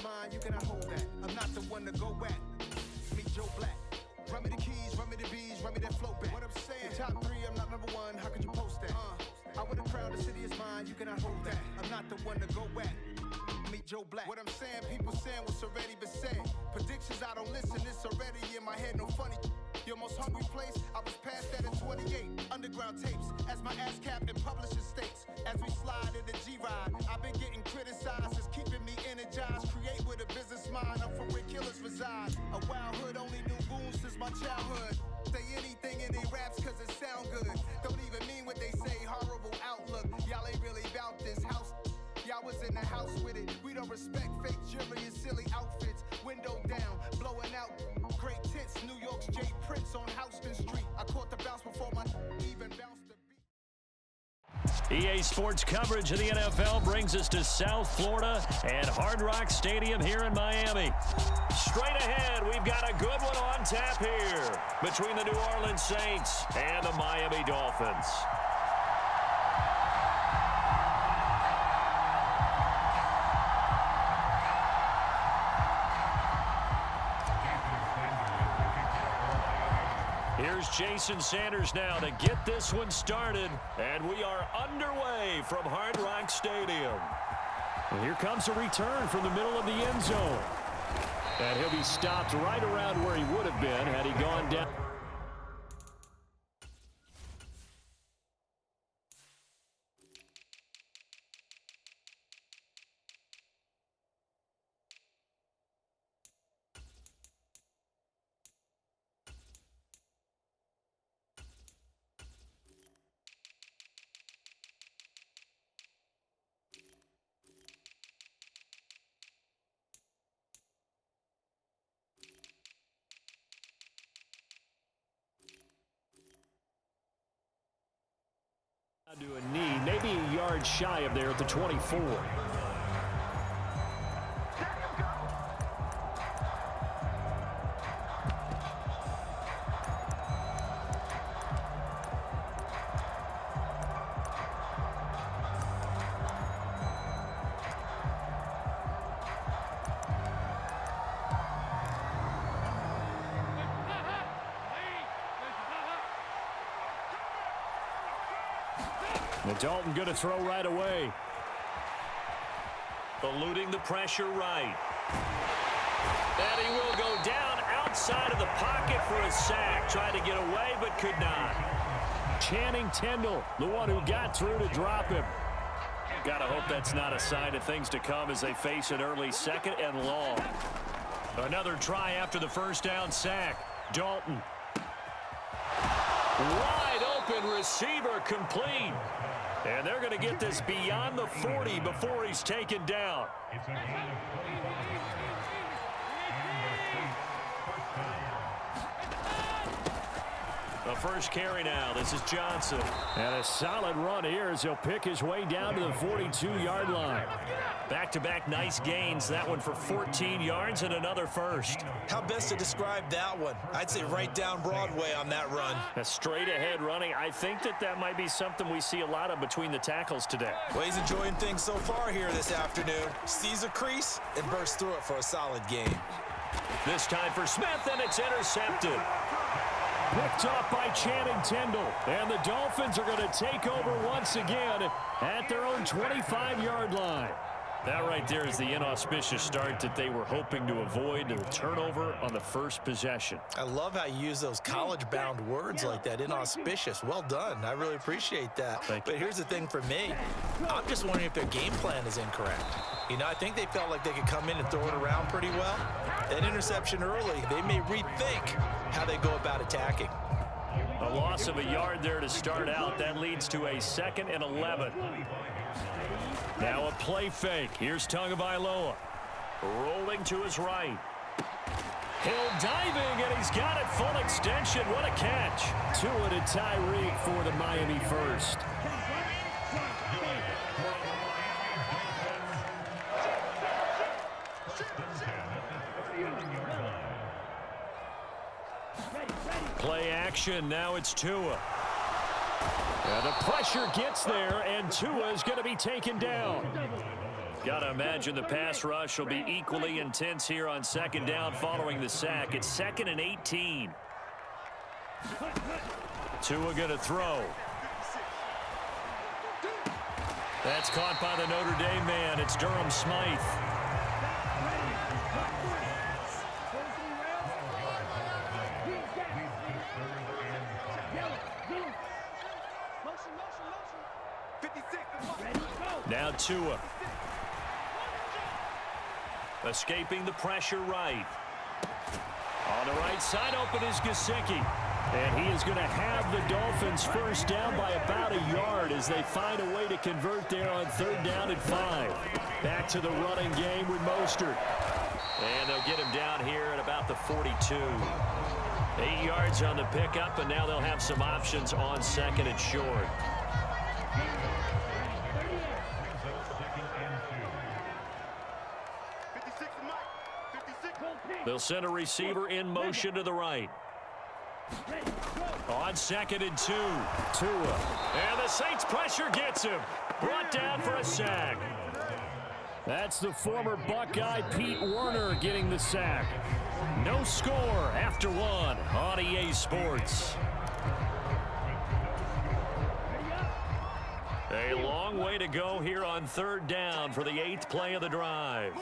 mine, you cannot hold that. I'm not the one to go at. Meet Joe Black. Run me the keys, run me the bees, run me that flow back. What I'm saying, top 3, I'm not number 1, how could you post that? I would have crowned, the city is mine, you cannot hold that. I'm not the one to go at. Meet Joe Black. What I'm saying, people saying what's already been said. Predictions, I don't listen, it's already in my head, no funny. Your most hungry place, I was past that in 28. Underground tapes, as my ass cap in publishing states. As we slide in the G-Ride, I've been getting criticized, it's keeping me energized. Create with a business mind, I'm from where killers reside. A wild hood, only knew goons since my childhood. Say anything in they raps cause it sound good. Don't even mean what they say, horrible outlook. Y'all ain't really about this house. Y'all was in the house with it. We don't respect fake jewelry and silly outfits. Window down, blowing out great tits. New York's J. Prince on Houston Street. I caught the bounce before my even bounced the beat. EA Sports coverage of the NFL brings us to South Florida and Hard Rock Stadium here in Miami. Straight ahead, we've got a good one on tap here between the New Orleans Saints and the Miami Dolphins. Here's Jason Sanders now to get this one started, and we are underway from Hard Rock Stadium. And here comes a return from the middle of the end zone. And he'll be stopped right around where he would have been had he gone down. To a knee, maybe a yard shy of there at the 24. And Dalton going to throw right away. Eluding the pressure right. And he will go down outside of the pocket for a sack. Tried to get away but could not. Channing Tindall, the one who got through to drop him. Got to hope that's not a sign of things to come as they face an early second and long. Another try after the first down sack. Dalton. Wide open receiver complete. And they're going to get this beyond the 40 before he's taken down. The first carry now. This is Johnson. And a solid run here as he'll pick his way down to the 42-yard line. Back-to-back nice gains. That one for 14 yards and another first. How best to describe that one? I'd say right down Broadway on that run. A straight-ahead running. I think that might be something we see a lot of between the tackles today. Well, he's enjoying things so far here this afternoon. Sees a crease and bursts through it for a solid game. This time for Smith, and it's intercepted. Picked off by Channing Tindall. And the Dolphins are going to take over once again at their own 25-yard line. That right there is the inauspicious start that they were hoping to avoid, the turnover on the first possession. I love how you use those college-bound words like that, inauspicious. Well done. I really appreciate that. But here's the thing for me. I'm just wondering if their game plan is incorrect. You know, I think they felt like they could come in and throw it around pretty well. That interception early, they may rethink how they go about attacking. A loss of a yard there to start out. That leads to a 2nd and 11. Now a play fake. Here's Tagovailoa. Rolling to his right. Hill diving, and he's got it full extension. What a catch. Tua to Tyreek for the Miami first. Play action. Now it's Tua. And the pressure gets there, and Tua is going to be taken down. Gotta imagine the pass rush will be equally intense here on second down following the sack. It's 2nd and 18. Tua gonna throw. That's caught by the Notre Dame man. It's Durham Smythe. Now Tua. Escaping the pressure right. On the right side, open is Gesicki. And he is going to have the Dolphins first down by about a yard as they find a way to convert there on 3rd down and 5. Back to the running game with Mostert. And they'll get him down here at about the 42. 8 yards on the pickup, and now they'll have some options on 2nd and short. They'll send a receiver in motion to the right. On 2nd and 2. Tua. And the Saints pressure gets him. Brought down for a sack. That's the former Buckeye Pete Werner getting the sack. No score after 1 on EA Sports. A long way to go here on 3rd down for the 8th play of the drive.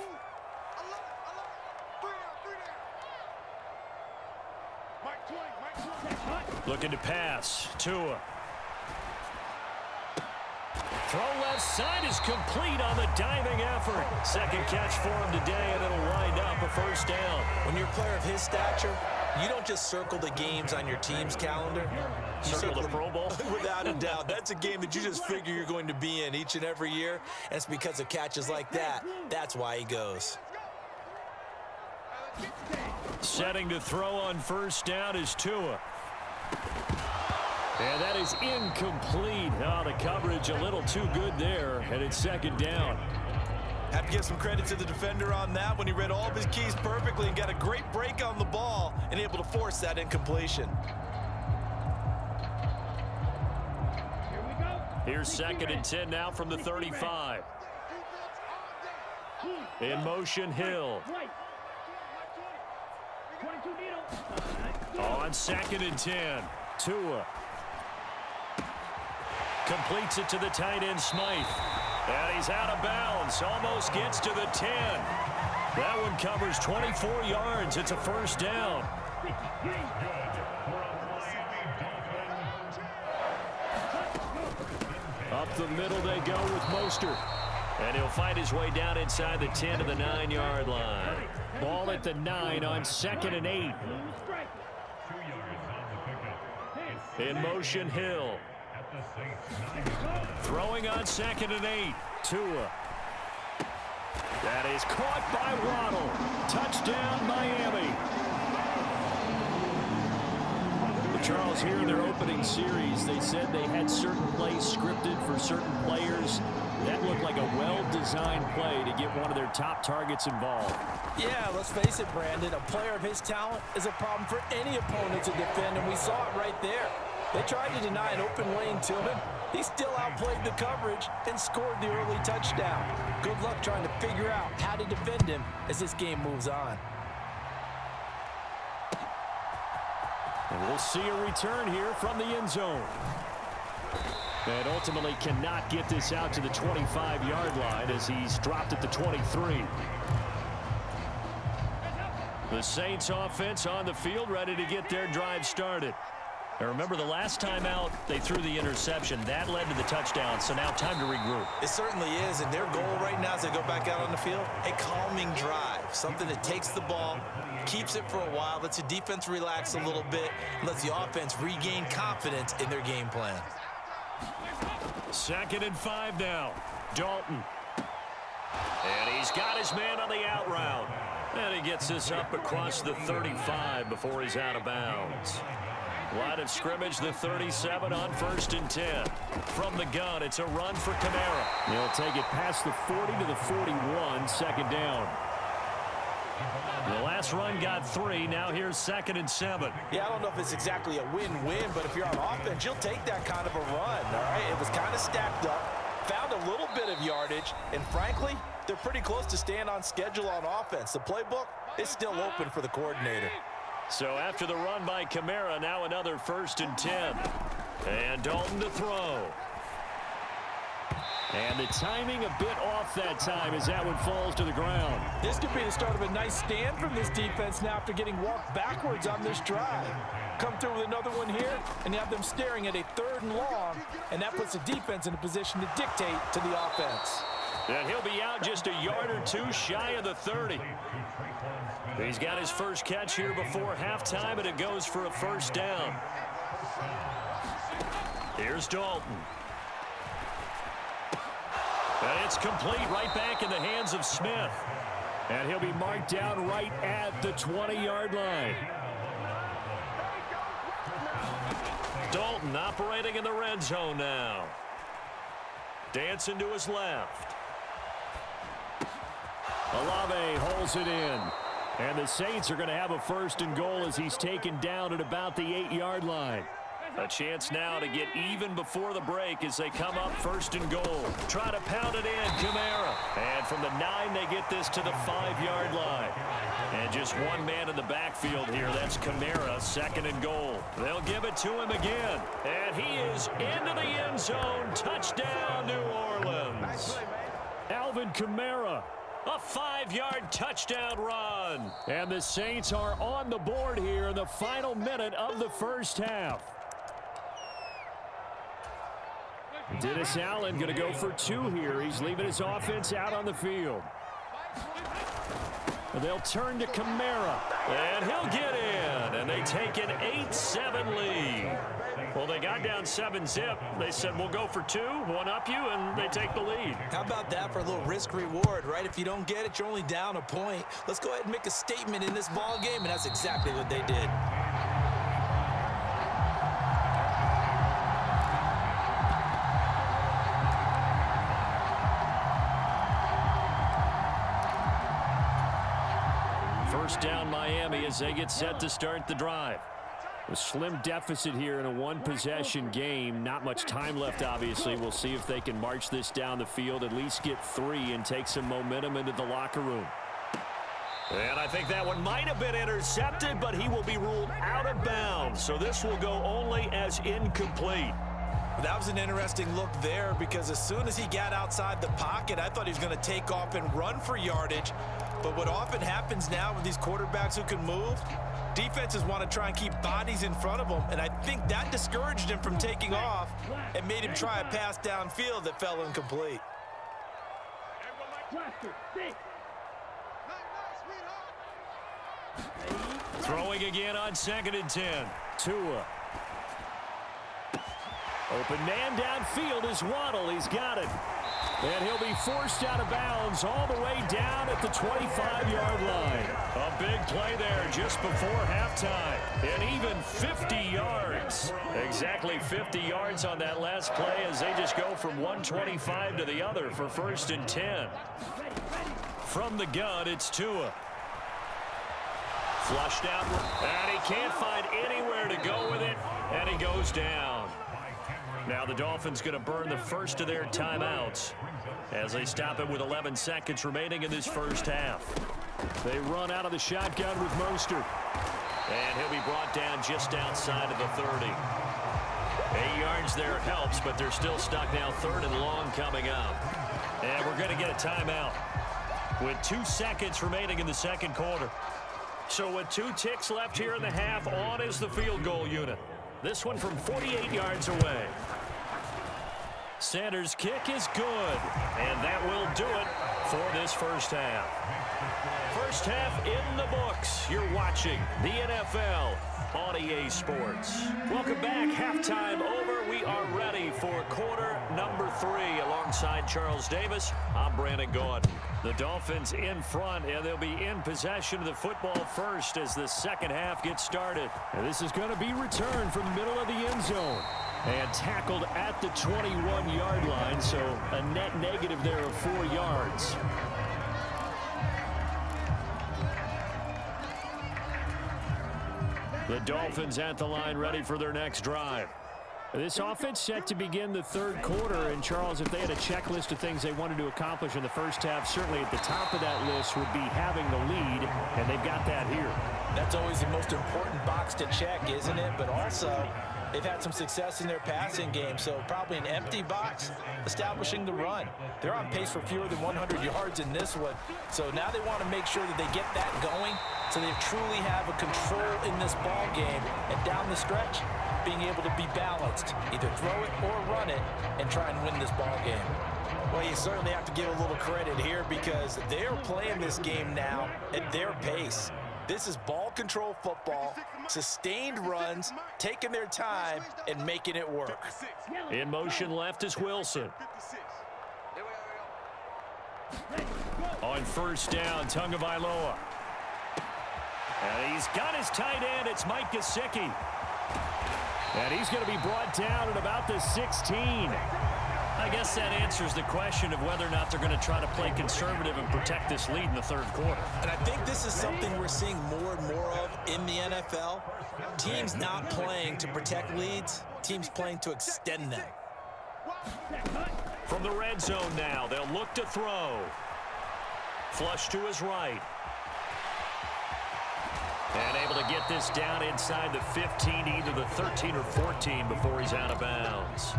Looking to pass. Tua. Throw left side is complete on the diving effort. Second catch for him today, and it'll wind up a first down. When you're a player of his stature, you don't just circle the games on your team's calendar. You circle the Pro Bowl? Without a doubt. That's a game that you just figure you're going to be in each and every year. And it's because of catches like that. That's why he goes. Setting to throw on first down is Tua. And that is incomplete. Oh, the coverage a little too good there, and it's 2nd down. Have to give some credit to the defender on that when he read all of his keys perfectly and got a great break on the ball and able to force that incompletion. Here's 2nd and 10 now from the 35. In motion, Hill. On 2nd and 10, Tua. Completes it to the tight end, Smythe. And he's out of bounds. Almost gets to the 10. That one covers 24 yards. It's a first down. Up the middle they go with Mostert. And he'll find his way down inside the 10 to the 9-yard line. Ball at the 9 on 2nd and 8. In motion, Hill. Throwing on 2nd and 8. Tua. That is caught by Waddle. Touchdown, Miami. Charles, here in their opening series, they said they had certain plays scripted for certain players. That looked like a well-designed play to get one of their top targets involved. Yeah, let's face it, Brandon. A player of his talent is a problem for any opponent to defend, and we saw it right there. They tried to deny an open lane to him. He still outplayed the coverage and scored the early touchdown. Good luck trying to figure out how to defend him as this game moves on. And we'll see a return here from the end zone. And ultimately cannot get this out to the 25-yard line as he's dropped at the 23. The Saints offense on the field, ready to get their drive started. Now remember, the last time out, they threw the interception. That led to the touchdown, so now time to regroup. It certainly is, and their goal right now as they go back out on the field, a calming drive, something that takes the ball, keeps it for a while, lets the defense relax a little bit, lets the offense regain confidence in their game plan. 2nd and 5 now. Dalton. And he's got his man on the out route. And he gets this up across the 35 before he's out of bounds. Line of scrimmage, the 37 on 1st and 10. From the gun, it's a run for Kamara. He'll take it past the 40 to the 41, 2nd down. The last run got 3. Now here's 2nd and 7. Yeah, I don't know if it's exactly a win-win, but if you're on offense, you'll take that kind of a run, all right? It was kind of stacked up, found a little bit of yardage, and frankly, they're pretty close to staying on schedule on offense. The playbook is still open for the coordinator. So after the run by Kamara, now another 1st and 10. And Dalton to throw. And the timing a bit off that time as that one falls to the ground. This could be the start of a nice stand from this defense now after getting walked backwards on this drive. Come through with another one here, and you have them staring at a 3rd and long, and that puts the defense in a position to dictate to the offense. And he'll be out just a yard or two shy of the 30. He's got his first catch here before halftime, and it goes for a 1st down. Here's Dalton. And it's complete, right back in the hands of Smith. And he'll be marked down right at the 20-yard line. Dalton operating in the red zone now. Dancing to his left. Olave holds it in. And the Saints are going to have a 1st and goal as he's taken down at about the 8-yard line. A chance now to get even before the break as they come up 1st and goal. Try to pound it in, Kamara. And from the 9, they get this to the 5-yard line. And just one man in the backfield here. That's Kamara, 2nd and goal. They'll give it to him again. And he is into the end zone. Touchdown, New Orleans. Alvin Kamara. A 5-yard touchdown run. And the Saints are on the board here in the final minute of the 1st half. Dennis Allen going to go for 2 here. He's leaving his offense out on the field. They'll turn to Kamara. And he'll get in. And they take an 8-7 lead. Well, they got down 7-zip. They said, we'll go for 2, one up you, and they take the lead. How about that for a little risk-reward, right? If you don't get it, you're only down a point. Let's go ahead and make a statement in this ball game, and that's exactly what they did. First down Miami as they get set to start the drive. A slim deficit here in a one-possession game. Not much time left, obviously. We'll see if they can march this down the field, at least get 3 and take some momentum into the locker room. And I think that one might have been intercepted, but he will be ruled out of bounds. So this will go only as incomplete. That was an interesting look there because as soon as he got outside the pocket, I thought he was going to take off and run for yardage. But what often happens now with these quarterbacks who can move, defenses want to try and keep bodies in front of them, and I think that discouraged him from taking off and made him try a pass downfield that fell incomplete. Throwing again on 2nd and 10. Tua. Open man downfield is Waddle. He's got it. And he'll be forced out of bounds all the way down at the 25-yard line. A big play there just before halftime. And even 50 yards. Exactly 50 yards on that last play as they just go from 125 to the other for 1st and 10. From the gun, it's Tua. Flushed out. And he can't find anywhere to go with it. And he goes down. Now the Dolphins going to burn the first of their timeouts as they stop it with 11 seconds remaining in this first half. They run out of the shotgun with Mostert. And he'll be brought down just outside of the 30. 8 yards there helps, but they're still stuck now 3rd and long coming up. And we're going to get a timeout with 2 seconds remaining in the second quarter. So with 2 ticks left here in the half, on is the field goal unit. This one from 48 yards away. Sanders' kick is good, and that will do it for this first half. First half in the books. You're watching the NFL on EA Sports. Welcome back. Halftime over. We are ready for quarter number 3 alongside Charles Davis. I'm Brandon Gordon. The Dolphins in front, and they'll be in possession of the football first as the second half gets started. And this is going to be returned from the middle of the end zone and tackled at the 21-yard line, so a net negative there of 4 yards. The Dolphins at the line ready for their next drive. This offense set to begin the third quarter. And, Charles, if they had a checklist of things they wanted to accomplish in the first half, certainly at the top of that list would be having the lead, and they've got that here. That's always the most important box to check, isn't it? But also, they've had some success in their passing game, so probably an empty box, establishing the run. They're on pace for fewer than 100 yards in this one, so now they want to make sure that they get that going so they truly have a control in this ball game, and down the stretch, being able to be balanced, either throw it or run it, and try and win this ball game. Well, you certainly have to give a little credit here because they're playing this game now at their pace. This is ball control football, sustained runs, taking their time, and making it work. In motion left is Wilson. On first down, Tagovailoa. And he's got his tight end. It's Mike Gesicki. And he's going to be brought down at about the 16. I guess that answers the question of whether or not they're going to try to play conservative and protect this lead in the third quarter. And I think this is something we're seeing more and more of in the NFL. Teams not playing to protect leads, teams playing to extend them. From the red zone now, they'll look to throw. Flush to his right. And able to get this down inside the 15, either the 13 or 14 before he's out of bounds.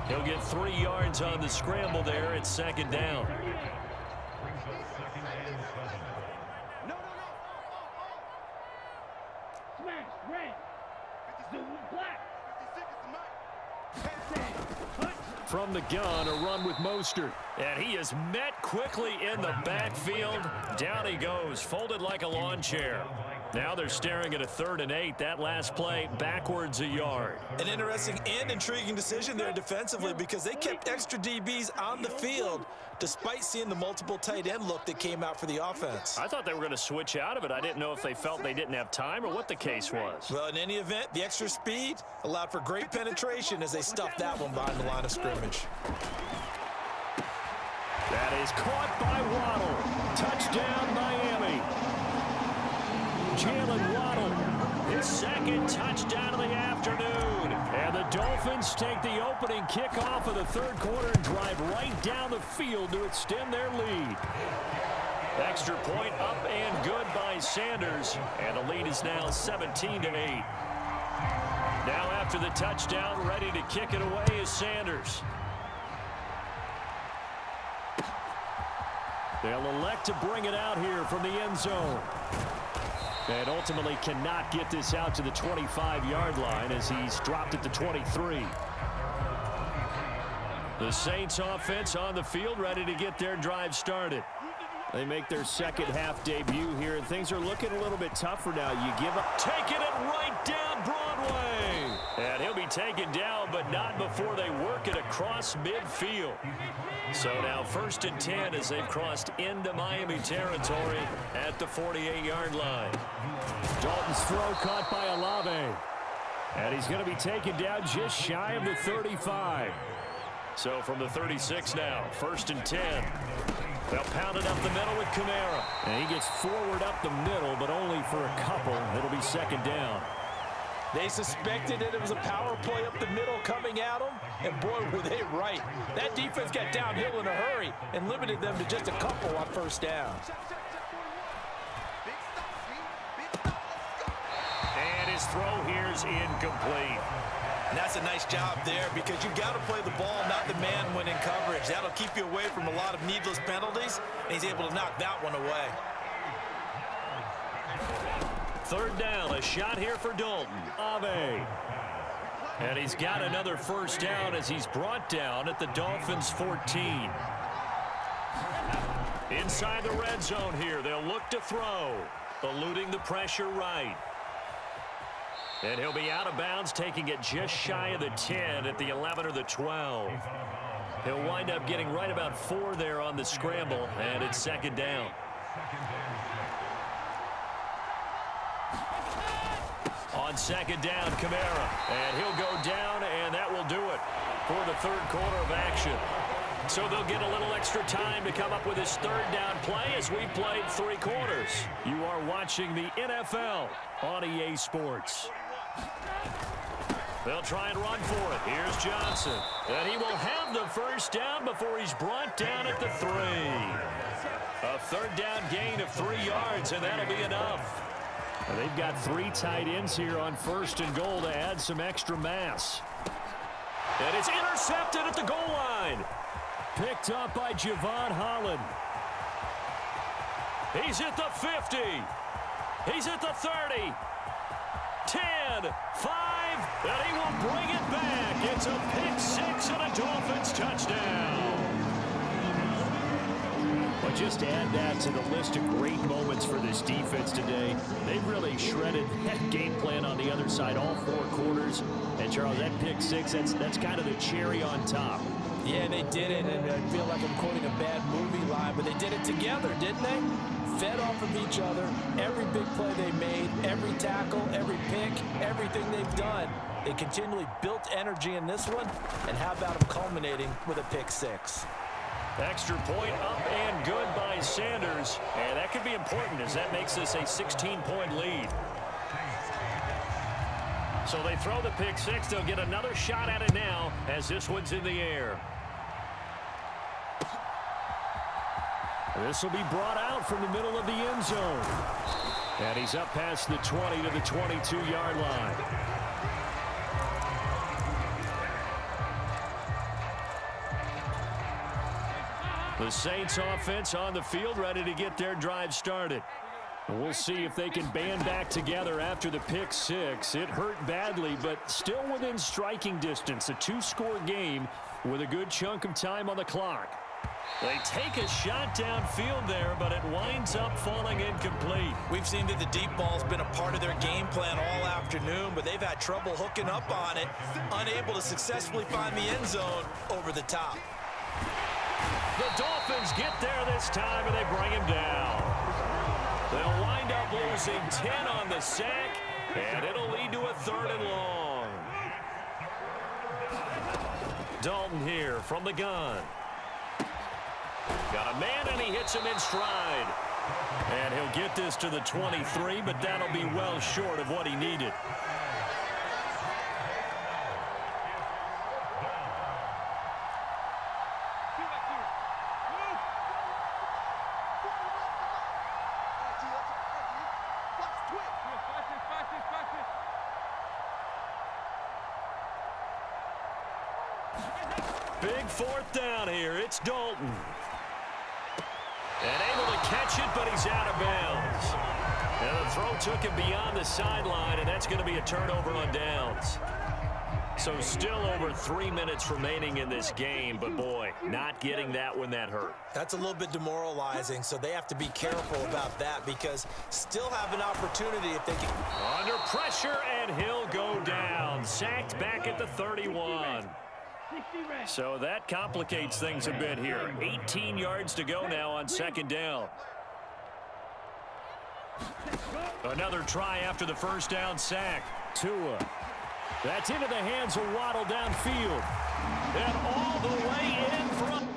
He'll get 3 yards on the scramble there. It's second down. From the gun, a run with Mostert. And he is met quickly in the backfield. Down he goes, folded like a lawn chair. Now they're staring at a 3rd and 8. That last play, backwards a yard. An interesting and intriguing decision there defensively because they kept extra DBs on the field despite seeing the multiple tight end look that came out for the offense. I thought they were going to switch out of it. I didn't know if they felt they didn't have time or what the case was. Well, in any event, the extra speed allowed for great penetration as they stuffed that one behind the line of scrimmage. That is caught by Waddle. Touchdown, Miami. Jalen Waddle, his second touchdown of the afternoon. And the Dolphins take the opening kickoff of the third quarter and drive right down the field to extend their lead. Extra point up and good by Sanders. And the lead is now 17-8. Now after the touchdown, ready to kick it away is Sanders. They'll elect to bring it out here from the end zone. And ultimately cannot get this out to the 25-yard line as he's dropped at the 23. The Saints offense on the field ready to get their drive started. They make their second half debut here, and things are looking a little bit tougher now. You give up, taking it right down Broadway. And he'll be taken down, but not before they work it across midfield. So now 1st and 10 as they've crossed into Miami territory at the 48-yard line. Dalton's throw caught by Olave. And he's going to be taken down just shy of the 35. So from the 36 now, 1st and 10. They'll pound it up the middle with Kamara. And he gets forward up the middle, but only for a couple. It'll be second down. They suspected that it was a power play up the middle coming at them, and boy, were they right. That defense got downhill in a hurry and limited them to just a couple on first down. And his throw here is incomplete. And that's a nice job there because you've got to play the ball, not the man when in coverage. That'll keep you away from a lot of needless penalties, and he's able to knock that one away. Third down, a shot here for Dalton. Ave. And he's got another first down as he's brought down at the Dolphins' 14. Inside the red zone here, they'll look to throw. Eluding the pressure right. And he'll be out of bounds, taking it just shy of the 10 at the 11 or the 12. He'll wind up getting right about 4 there on the scramble, and it's second down. On second down, Kamara. And he'll go down, and that will do it for the third quarter of action. So they'll get a little extra time to come up with his third down play as we played 3 quarters. You are watching the NFL on EA Sports. They'll try and run for it. Here's Johnson. And he will have the first down before he's brought down at the 3. A third down gain of 3 yards, and that'll be enough. Well, they've got 3 tight ends here on 1st and goal to add some extra mass. And it's intercepted at the goal line. Picked up by Javon Holland. He's at the 50. He's at the 30. 10, 5, and he will bring it back. It's a pick 6 and a Dolphins touchdown. But just to add that to the list of great moments for this defense today, they've really shredded that game plan on the other side all 4 quarters. And, Charles, that pick 6, that's kind of the cherry on top. Yeah, they did it, and I feel like I'm quoting a bad movie line, but they did it together, didn't they? Fed off of each other, every big play they made, every tackle, every pick, everything they've done. They continually built energy in this one, and how about them culminating with a pick 6? Extra point up and good by Sanders, and that could be important as that makes this a 16-point lead. So they throw the pick 6. They'll get another shot at it now as this one's in the air. This will be brought out from the middle of the end zone. And he's up past the 20 to the 22-yard line. The Saints offense on the field ready to get their drive started. We'll see if they can band back together after the pick 6. It hurt badly, but still within striking distance. A 2-score game with a good chunk of time on the clock. They take a shot downfield there, but it winds up falling incomplete. We've seen that the deep ball's been a part of their game plan all afternoon, but they've had trouble hooking up on it, unable to successfully find the end zone over the top. The Dolphins get there this time, and they bring him down. They'll wind up losing 10 on the sack, and it'll lead to a 3rd and long. Dalton here from the gun. Got a man, and he hits him in stride. And he'll get this to the 23, but that'll be well short of what he needed. Big 4th down here. It's Dalton. And able to catch it, but he's out of bounds. And the throw took him beyond the sideline, and that's going to be a turnover on downs. So still over 3 minutes remaining in this game, but boy, not getting that when that hurt. That's a little bit demoralizing, so they have to be careful about that because still have an opportunity if they can. Under pressure, and he'll go down. Sacked back at the 31. So that complicates things a bit here. 18 yards to go now on 2nd down. Another try after the 1st down sack. Tua. That's into the hands of Waddle downfield. And all the way in front.